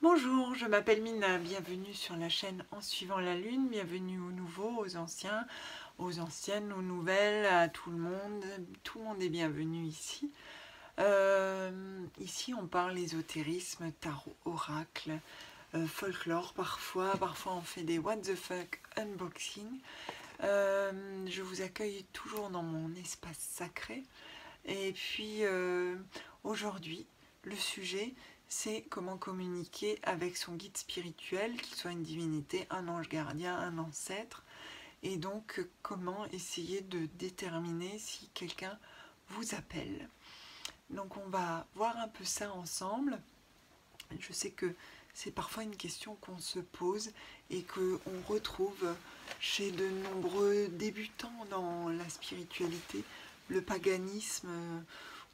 Bonjour, je m'appelle Mina, bienvenue sur la chaîne En Suivant la Lune, bienvenue aux nouveaux, aux anciens, aux anciennes, aux nouvelles, à tout le monde est bienvenu ici. Ici on parle ésotérisme, tarot, oracle, folklore parfois on fait des what the fuck unboxing. Je vous accueille toujours dans mon espace sacré et puis aujourd'hui le sujet c'est comment communiquer avec son guide spirituel, qu'il soit une divinité, un ange gardien, un ancêtre, et donc comment essayer de déterminer si quelqu'un vous appelle. Donc on va voir un peu ça ensemble. Je sais que c'est parfois une question qu'on se pose et qu'on retrouve chez de nombreux débutants dans la spiritualité, le paganisme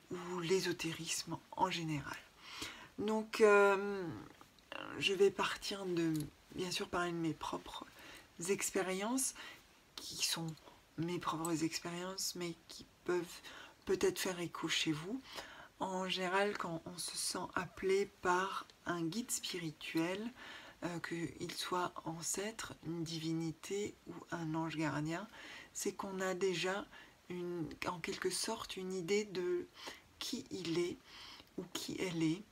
ou l'ésotérisme en général. Donc, je vais partir bien sûr, parler de mes propres expériences, qui sont mes propres expériences, mais qui peuvent peut-être faire écho chez vous. En général, quand on se sent appelé par un guide spirituel, qu'il soit ancêtre, une divinité ou un ange gardien, c'est qu'on a déjà en quelque sorte une idée de qui il est ou qui elle est,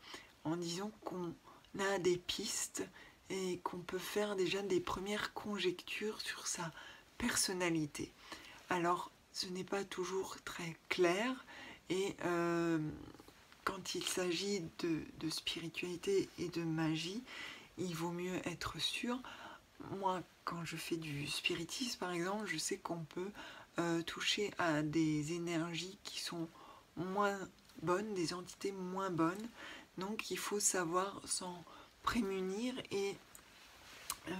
en disant qu'on a des pistes et qu'on peut faire déjà des premières conjectures sur sa personnalité. Alors, ce n'est pas toujours très clair et quand il s'agit de spiritualité et de magie, il vaut mieux être sûr. Moi, quand je fais du spiritisme, par exemple, je sais qu'on peut toucher à des énergies qui sont moins bonnes, des entités moins bonnes. Donc il faut savoir s'en prémunir et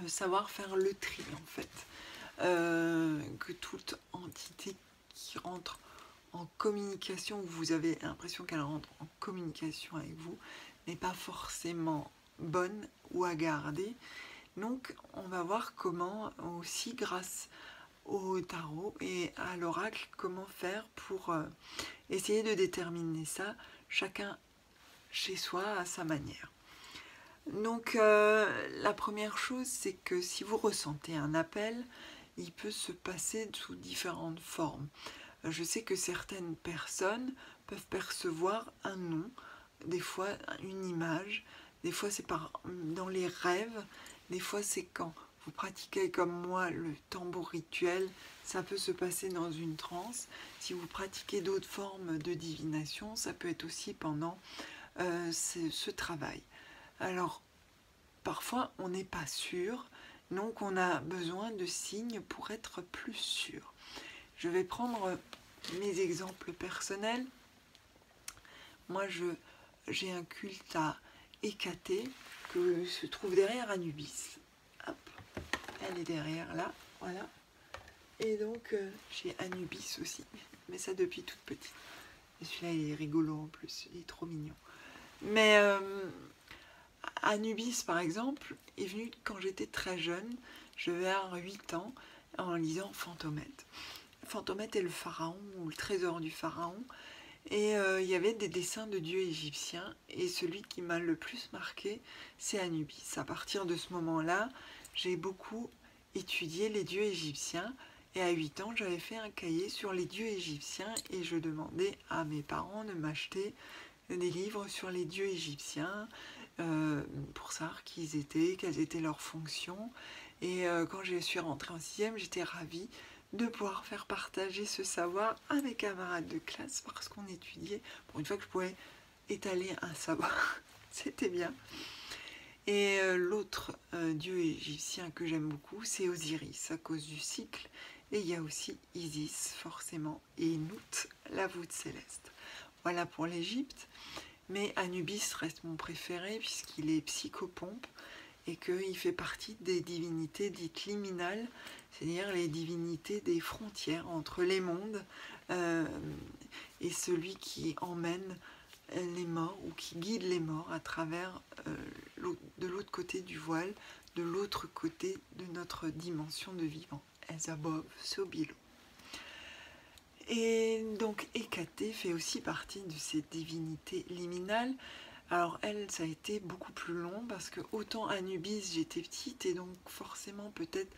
savoir faire le tri en fait. Que toute entité qui rentre en communication, où vous avez l'impression qu'elle rentre en communication avec vous, n'est pas forcément bonne ou à garder. Donc on va voir comment aussi grâce au tarot et à l'oracle, comment faire pour essayer de déterminer ça, chacun chez soi à sa manière. Donc la première chose, c'est que si vous ressentez un appel, il peut se passer sous différentes formes. Je sais que certaines personnes peuvent percevoir un nom, des fois une image, des fois c'est dans les rêves, des fois c'est quand vous pratiquez comme moi le tambour rituel, ça peut se passer dans une transe. Si vous pratiquez d'autres formes de divination, ça peut être aussi pendant ce travail. Alors, parfois on n'est pas sûr, donc on a besoin de signes pour être plus sûr. Je vais prendre mes exemples personnels. Moi, j'ai un culte à Hécatée que se trouve derrière Anubis. Hop, elle est derrière là, voilà. Et donc, j'ai Anubis aussi, mais ça depuis toute petite. Et celui-là, il est rigolo en plus, il est trop mignon. Mais Anubis, par exemple, est venu quand j'étais très jeune, je vais avoir 8 ans, en lisant Fantomède. Fantomède est le pharaon, ou le trésor du pharaon, et il y avait des dessins de dieux égyptiens, et celui qui m'a le plus marqué, c'est Anubis. À partir de ce moment-là, j'ai beaucoup étudié les dieux égyptiens, et à 8 ans, j'avais fait un cahier sur les dieux égyptiens, et je demandais à mes parents de m'acheter des livres sur les dieux égyptiens, pour savoir qui ils étaient, quelles étaient leurs fonctions. Et quand je suis rentrée en 6e, j'étais ravie de pouvoir faire partager ce savoir à mes camarades de classe parce qu'on étudiait, pour une fois que je pouvais étaler un savoir, c'était bien. Et l'autre dieu égyptien que j'aime beaucoup, c'est Osiris, à cause du cycle. Et il y a aussi Isis, forcément, et Nout, la voûte céleste. Voilà pour l'Égypte. Mais Anubis reste mon préféré puisqu'il est psychopompe et qu'il fait partie des divinités dites liminales, c'est-à-dire les divinités des frontières entre les mondes et celui qui emmène les morts ou qui guide les morts à travers de l'autre côté du voile, de l'autre côté de notre dimension de vivant, as above, so below. Et donc Hécatée fait aussi partie de ces divinités liminales. Alors elle, ça a été beaucoup plus long parce que autant Anubis, j'étais petite et donc forcément peut-être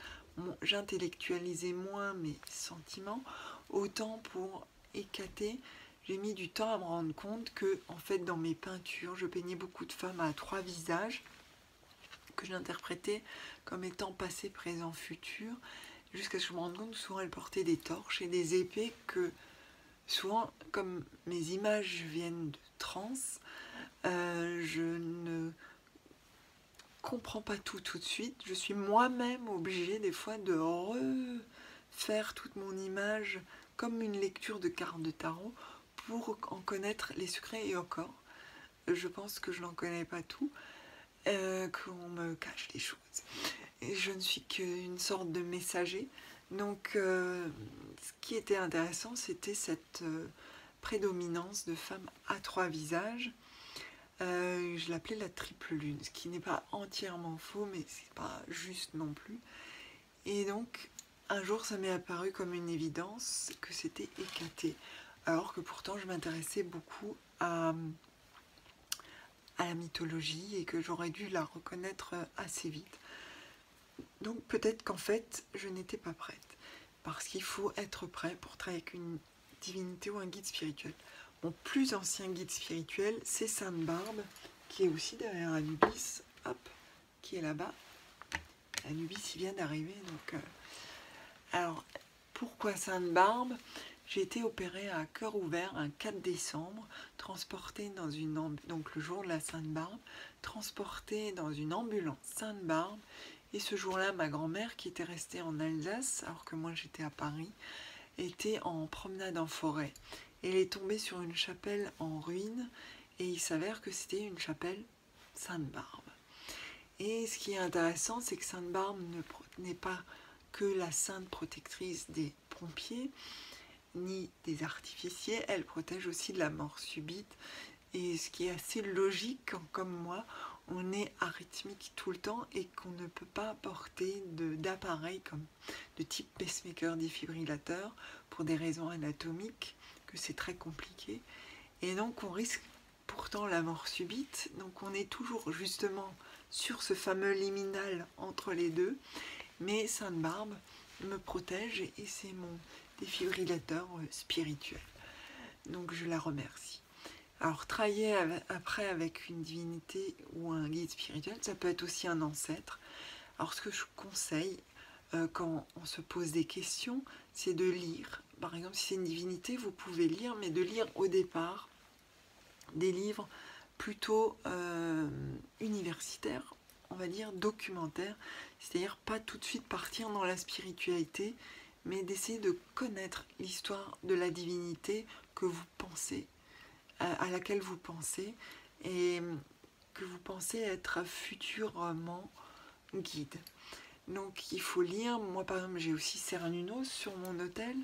j'intellectualisais moins mes sentiments, autant pour Hécatée, j'ai mis du temps à me rendre compte que en fait dans mes peintures, je peignais beaucoup de femmes à 3 visages que j'interprétais comme étant passé, présent, futur, jusqu'à ce que je me rende compte que souvent elles portaient des torches et des épées que souvent, comme mes images viennent de trans, je ne comprends pas tout de suite. Je suis moi-même obligée des fois de refaire toute mon image comme une lecture de carte de tarot pour en connaître les secrets et encore. Je pense que je n'en connais pas tout, qu'on me cache des choses. Et je ne suis qu'une sorte de messager. Donc, ce qui était intéressant, c'était cette prédominance de femmes à 3 visages. Je l'appelais la triple lune, ce qui n'est pas entièrement faux, mais c'est pas juste non plus. Et donc, un jour, ça m'est apparu comme une évidence que c'était Hécatée, alors que pourtant, je m'intéressais beaucoup à la mythologie et que j'aurais dû la reconnaître assez vite. Donc, peut-être qu'en fait, je n'étais pas prête, parce qu'il faut être prêt pour travailler avec une divinité ou un guide spirituel. Mon plus ancien guide spirituel, c'est Sainte Barbe, qui est aussi derrière Anubis, hop, qui est là-bas. Anubis, il vient d'arriver, donc... Alors, pourquoi Sainte Barbe? J'ai été opérée à cœur ouvert un 4 décembre, transportée dans une donc le jour de la Sainte Barbe, transportée dans une ambulance Sainte Barbe. Et ce jour-là, ma grand-mère, qui était restée en Alsace, alors que moi j'étais à Paris, était en promenade en forêt. Et elle est tombée sur une chapelle en ruine, et il s'avère que c'était une chapelle Sainte Barbe. Et ce qui est intéressant, c'est que Sainte Barbe n'est pas que la sainte protectrice des pompiers, ni des artificiers, elle protège aussi de la mort subite. Et ce qui est assez logique, quand, comme moi, on est arythmique tout le temps et qu'on ne peut pas porter d'appareil comme de type pacemaker défibrillateur pour des raisons anatomiques, que c'est très compliqué. Et donc on risque pourtant la mort subite. Donc on est toujours justement sur ce fameux liminal entre les deux. Mais Sainte Barbe me protège et c'est mon défibrillateur spirituel. Donc je la remercie. Alors travailler après avec une divinité ou un guide spirituel, ça peut être aussi un ancêtre. Alors ce que je conseille quand on se pose des questions, c'est de lire. Par exemple, si c'est une divinité, vous pouvez lire, mais de lire au départ des livres plutôt universitaires, on va dire documentaires, c'est-à-dire pas tout de suite partir dans la spiritualité, mais d'essayer de connaître l'histoire de la divinité que vous pensez, à laquelle vous pensez, et que vous pensez être futurement guide. Donc il faut lire. Moi par exemple j'ai aussi Cernunnos sur mon hôtel.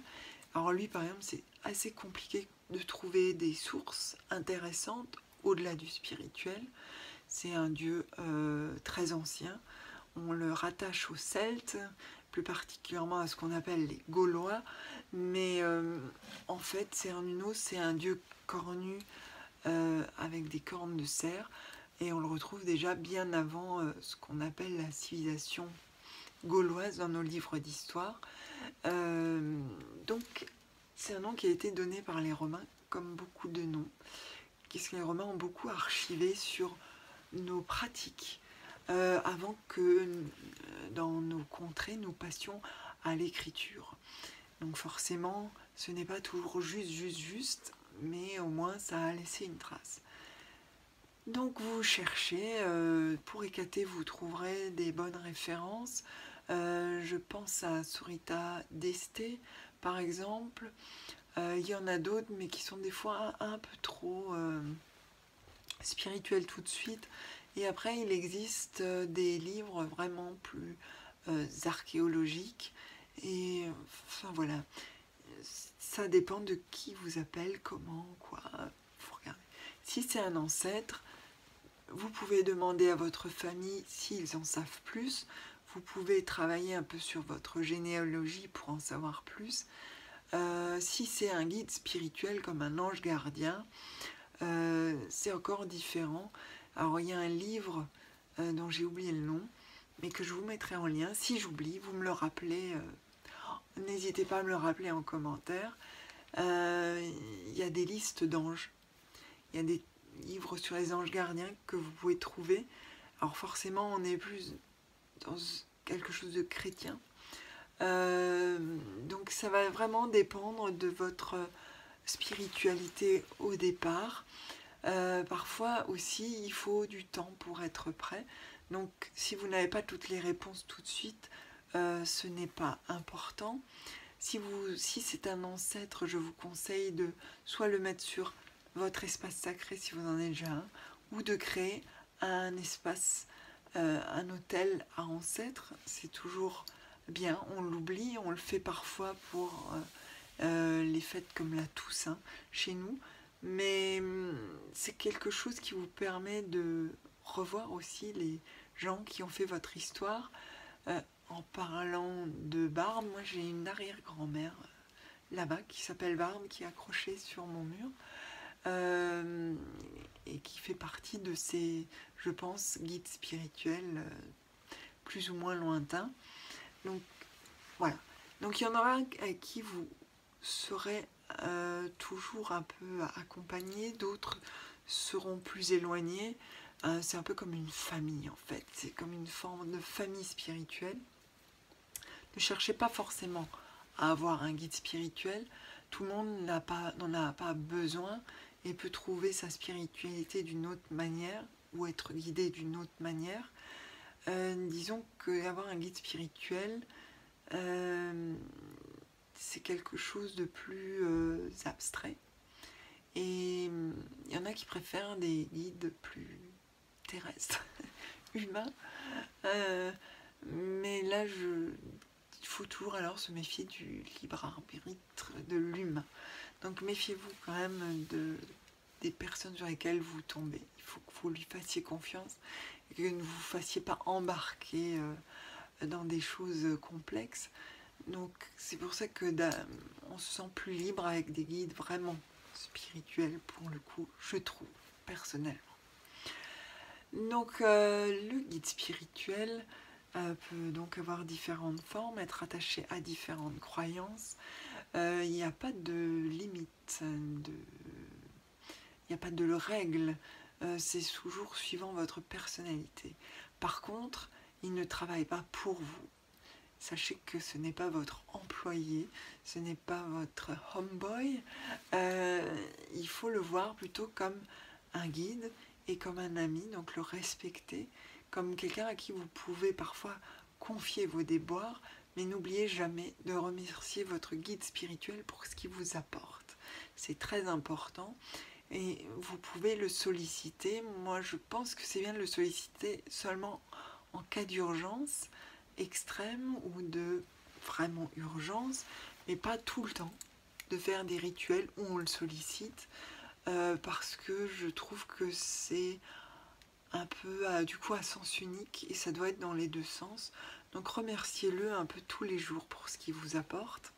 Alors lui par exemple c'est assez compliqué de trouver des sources intéressantes au-delà du spirituel. C'est un dieu très ancien. On le rattache aux Celtes, plus particulièrement à ce qu'on appelle les Gaulois. Mais en fait Cernunnos c'est un dieu cornu avec des cornes de cerf. Et on le retrouve déjà bien avant ce qu'on appelle la civilisation gauloise dans nos livres d'histoire. Donc c'est un nom qui a été donné par les Romains, comme beaucoup de noms, puisque les Romains ont beaucoup archivé sur nos pratiques, avant que dans nos contrées nous passions à l'écriture. Donc forcément, ce n'est pas toujours juste, mais au moins ça a laissé une trace. Donc vous cherchez, pour Hécatée vous trouverez des bonnes références. Je pense à Surita d'Este par exemple. Il y en a d'autres mais qui sont des fois un peu trop spirituels tout de suite. Et après il existe des livres vraiment plus archéologiques. Et enfin voilà, ça dépend de qui vous appelle, comment, quoi. Faut regarder. Si c'est un ancêtre, vous pouvez demander à votre famille s'ils en savent plus. Vous pouvez travailler un peu sur votre généalogie pour en savoir plus. Si c'est un guide spirituel comme un ange gardien, c'est encore différent. Alors il y a un livre dont j'ai oublié le nom, mais que je vous mettrai en lien. Si j'oublie, vous me le rappelez. N'hésitez pas à me le rappeler en commentaire. Il y a des listes d'anges. Il y a des livres sur les anges gardiens que vous pouvez trouver. Alors forcément, on est plus dans quelque chose de chrétien. Donc ça va vraiment dépendre de votre spiritualité au départ. Parfois aussi, il faut du temps pour être prêt. Donc si vous n'avez pas toutes les réponses tout de suite, ce n'est pas important. Si c'est un ancêtre, je vous conseille de soit le mettre sur votre espace sacré si vous en avez déjà un, ou de créer un espace, un autel à ancêtres. C'est toujours bien, on l'oublie, on le fait parfois pour les fêtes comme la Toussaint chez nous, mais c'est quelque chose qui vous permet de revoir aussi les gens qui ont fait votre histoire. En parlant de Barbe, moi j'ai une arrière-grand-mère là-bas qui s'appelle Barbe, qui est accrochée sur mon mur et qui fait partie de ces, je pense, guides spirituels plus ou moins lointains. Donc voilà. Donc il y en aura avec qui vous serez toujours un peu accompagné, d'autres seront plus éloignés. C'est un peu comme une famille en fait, c'est comme une forme de famille spirituelle. Ne cherchez pas forcément à avoir un guide spirituel, tout le monde n'en a pas besoin et peut trouver sa spiritualité d'une autre manière ou être guidé d'une autre manière. Disons qu'avoir un guide spirituel, c'est quelque chose de plus abstrait. Et il y en a qui préfèrent des guides plus terrestres, humains. Mais là, il faut toujours alors se méfier du libre arbitre de l'humain. Donc méfiez-vous quand même des personnes sur lesquelles vous tombez. Il faut que vous lui fassiez confiance et que ne vous fassiez pas embarquer dans des choses complexes. Donc c'est pour ça que on se sent plus libre avec des guides vraiment spirituels pour le coup, je trouve, personnellement. Donc le guide spirituel peut donc avoir différentes formes, être attaché à différentes croyances. Il n'y a pas de limite, il n'y a pas de règle, c'est toujours suivant votre personnalité. Par contre, il ne travaille pas pour vous. Sachez que ce n'est pas votre employé, ce n'est pas votre homeboy. Il faut le voir plutôt comme un guide et comme un ami, donc le respecter, comme quelqu'un à qui vous pouvez parfois confier vos déboires, mais n'oubliez jamais de remercier votre guide spirituel pour ce qu'il vous apporte. C'est très important et vous pouvez le solliciter. Moi, je pense que c'est bien de le solliciter seulement en cas d'urgence extrême ou de vraiment urgence, mais pas tout le temps, de faire des rituels où on le sollicite, parce que je trouve que c'est un peu du coup à sens unique et ça doit être dans les deux sens. Donc remerciez-le un peu tous les jours pour ce qu'il vous apporte.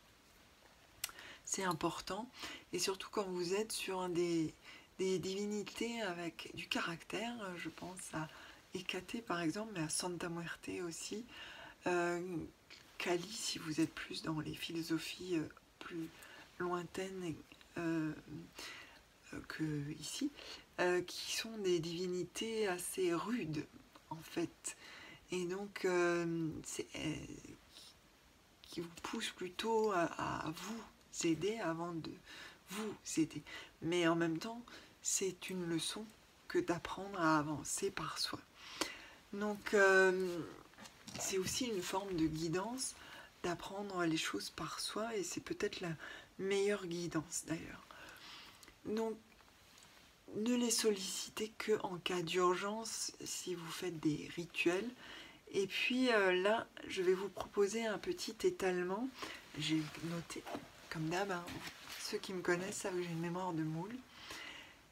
C'est important, et surtout quand vous êtes sur des divinités avec du caractère, je pense à Hécate par exemple, mais à Santa Muerte aussi, Kali si vous êtes plus dans les philosophies plus lointaines que ici, qui sont des divinités assez rudes en fait, et donc qui vous poussent plutôt à vous aider avant de vous aider. Mais en même temps, c'est une leçon que d'apprendre à avancer par soi. Donc c'est aussi une forme de guidance d'apprendre les choses par soi, et c'est peut-être la meilleure guidance d'ailleurs. Donc ne les sollicitez que en cas d'urgence si vous faites des rituels. Et puis là, je vais vous proposer un petit étalement. J'ai noté, comme d'hab, hein, ceux qui me connaissent savent que j'ai une mémoire de moule.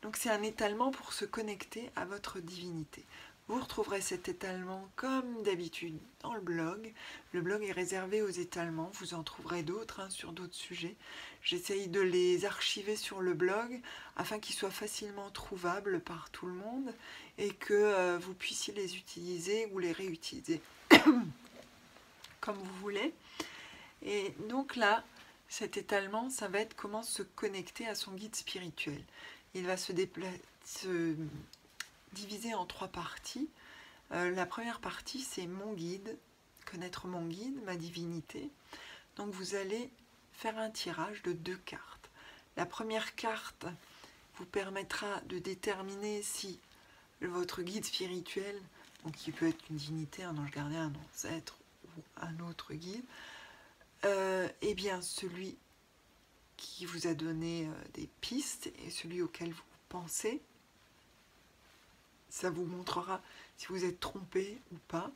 Donc c'est un étalement pour se connecter à votre divinité. Vous retrouverez cet étalement comme d'habitude dans le blog. Le blog est réservé aux étalements, vous en trouverez d'autres sur d'autres sujets. J'essaye de les archiver sur le blog afin qu'ils soient facilement trouvables par tout le monde et que vous puissiez les utiliser ou les réutiliser comme vous voulez. Et donc là, cet étalement, ça va être comment se connecter à son guide spirituel. Il va se divisé en 3 parties. La première partie, c'est mon guide, connaître mon guide, ma divinité. Donc vous allez faire un tirage de 2 cartes. La première carte vous permettra de déterminer si votre guide spirituel, donc qui peut être une divinité, un ange gardien, un ancêtre ou un autre guide, eh bien celui qui vous a donné des pistes et celui auquel vous pensez, ça vous montrera si vous êtes trompé ou pas.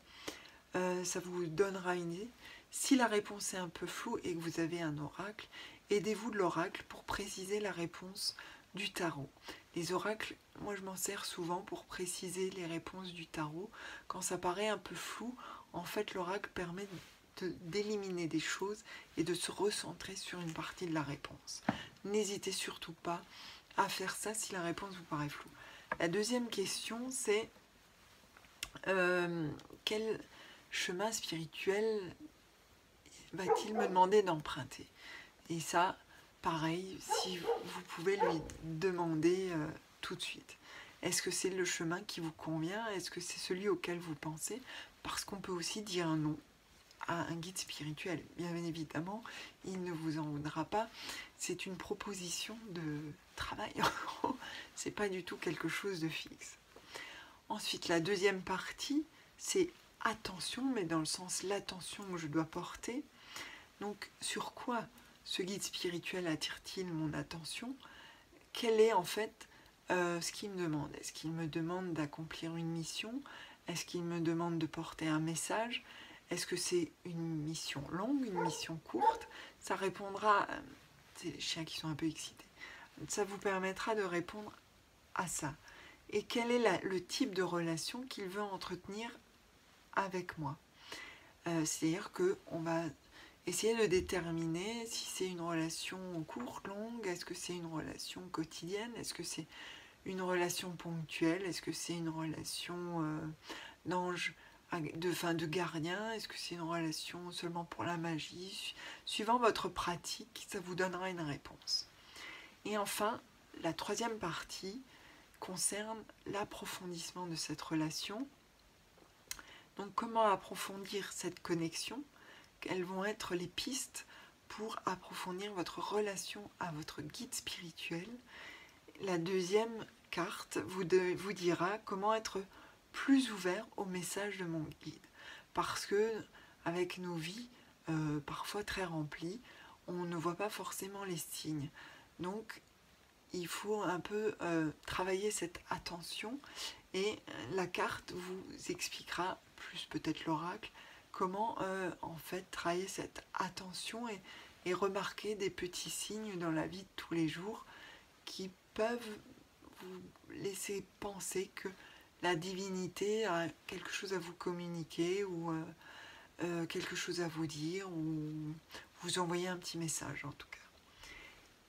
Ça vous donnera une idée. Si la réponse est un peu floue et que vous avez un oracle, aidez-vous de l'oracle pour préciser la réponse du tarot. Les oracles, moi je m'en sers souvent pour préciser les réponses du tarot. Quand ça paraît un peu flou, en fait l'oracle permet d'éliminer des choses et de se recentrer sur une partie de la réponse. N'hésitez surtout pas à faire ça si la réponse vous paraît floue. La deuxième question, c'est quel chemin spirituel va-t-il me demander d'emprunter? Et ça, pareil, si vous pouvez lui demander tout de suite. Est-ce que c'est le chemin qui vous convient? Est-ce que c'est celui auquel vous pensez? Parce qu'on peut aussi dire un non à un guide spirituel. Bien évidemment, il ne vous en voudra pas. C'est une proposition de travail. C'est pas du tout quelque chose de fixe. Ensuite, la deuxième partie, c'est attention, mais dans le sens l'attention que je dois porter. Donc, sur quoi ce guide spirituel attire-t-il mon attention? Quel est en fait ce qu'il me demande? Est-ce qu'il me demande d'accomplir une mission? Est-ce qu'il me demande de porter un message? Est-ce que c'est une mission longue, une mission courte? Ça répondra, c'est les chiens qui sont un peu excités, ça vous permettra de répondre à ça. Et quel est le type de relation qu'il veut entretenir avec moi? C'est-à-dire qu'on va essayer de déterminer si c'est une relation courte, longue, est-ce que c'est une relation quotidienne, est-ce que c'est une relation ponctuelle, est-ce que c'est une relation d'ange, de gardien, est-ce que c'est une relation seulement pour la magie? Suivant votre pratique, ça vous donnera une réponse. Et enfin, la troisième partie concerne l'approfondissement de cette relation. Donc comment approfondir cette connexion? Quelles vont être les pistes pour approfondir votre relation à votre guide spirituel? La deuxième carte vous dira comment être plus ouvert au message de mon guide. Parce que avec nos vies parfois très remplies, on ne voit pas forcément les signes. Donc il faut un peu travailler cette attention et la carte vous expliquera, plus peut-être l'oracle, comment en fait travailler cette attention et remarquer des petits signes dans la vie de tous les jours qui peuvent vous laisser penser que la divinité a quelque chose à vous communiquer ou quelque chose à vous dire ou vous envoyer un petit message en tout cas.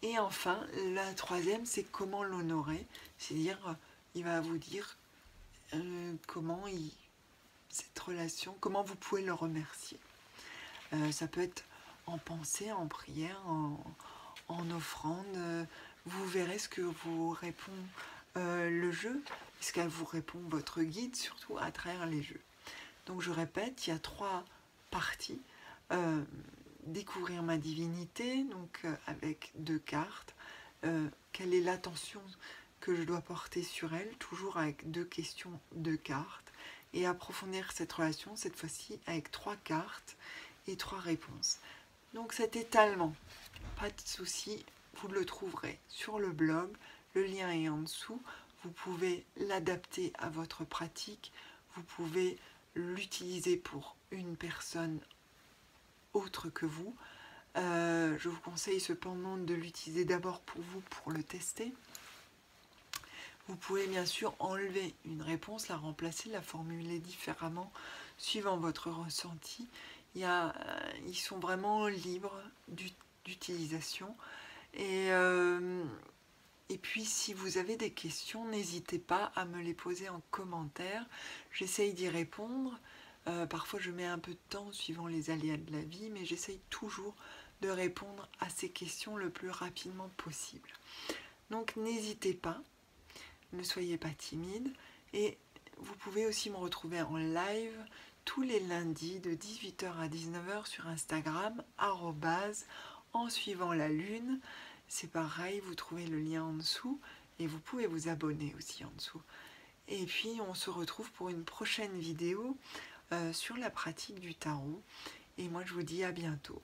Et enfin, la troisième, c'est comment l'honorer. C'est-à-dire, il va vous dire comment cette relation, comment vous pouvez le remercier. Ça peut être en pensée, en prière, en offrande. Vous verrez ce que vous répond le jeu, ce qu'elle vous répond votre guide, surtout à travers les jeux. Donc je répète, il y a 3 parties. Découvrir ma divinité, donc avec 2 cartes. Quelle est l'attention que je dois porter sur elle, toujours avec 2 questions, 2 cartes. Et approfondir cette relation, cette fois-ci avec 3 cartes et 3 réponses. Donc cet étalement, pas de souci, vous le trouverez sur le blog, le lien est en dessous. Vous pouvez l'adapter à votre pratique, vous pouvez l'utiliser pour une personne autre que vous. Je vous conseille cependant de l'utiliser d'abord pour vous, pour le tester. Vous pouvez bien sûr enlever une réponse, la remplacer, la formuler différemment, suivant votre ressenti. Ils sont vraiment libres d'utilisation. Et puis, si vous avez des questions, n'hésitez pas à me les poser en commentaire. J'essaye d'y répondre. Parfois, je mets un peu de temps suivant les aléas de la vie, mais j'essaye toujours de répondre à ces questions le plus rapidement possible. Donc, n'hésitez pas, ne soyez pas timide. Et vous pouvez aussi me retrouver en live tous les lundis de 18 h à 19 h sur Instagram, en suivant la lune. C'est pareil, vous trouvez le lien en dessous et vous pouvez vous abonner aussi en dessous. Et puis on se retrouve pour une prochaine vidéo sur la pratique du tarot. Et moi je vous dis à bientôt.